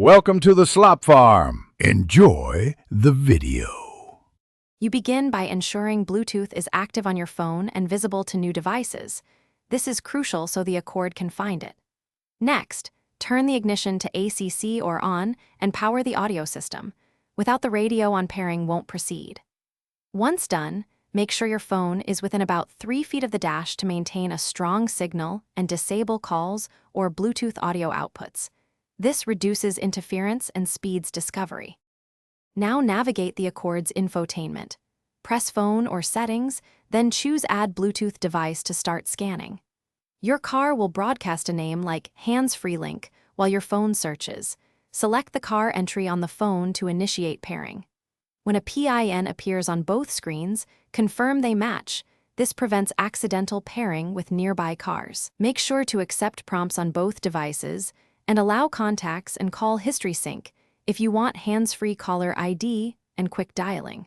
Welcome to the Slop Farm. Enjoy the video. You begin by ensuring Bluetooth is active on your phone and visible to new devices. This is crucial so the Accord can find it. Next, turn the ignition to ACC or on and power the audio system. Without the radio on, pairing won't proceed. Once done, make sure your phone is within about 3 feet of the dash to maintain a strong signal and disable calls or Bluetooth audio outputs. This reduces interference and speeds discovery. Now navigate the Accord's infotainment. Press Phone or Settings, then choose Add Bluetooth Device to start scanning. Your car will broadcast a name like Hands-Free Link while your phone searches. Select the car entry on the phone to initiate pairing. When a PIN appears on both screens, confirm they match. This prevents accidental pairing with nearby cars. Make sure to accept prompts on both devices and allow contacts and call history sync if you want hands-free caller ID and quick dialing.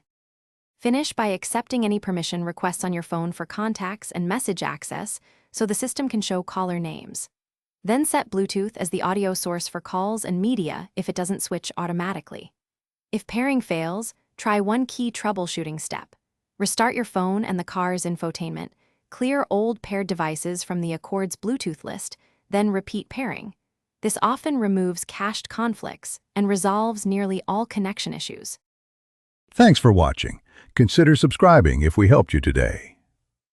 Finish by accepting any permission requests on your phone for contacts and message access so the system can show caller names. Then set Bluetooth as the audio source for calls and media if it doesn't switch automatically. If pairing fails, try one key troubleshooting step. Restart your phone and the car's infotainment, clear old paired devices from the Accord's Bluetooth list, then repeat pairing. This often removes cached conflicts and resolves nearly all connection issues. Thanks for watching. Consider subscribing if we helped you today.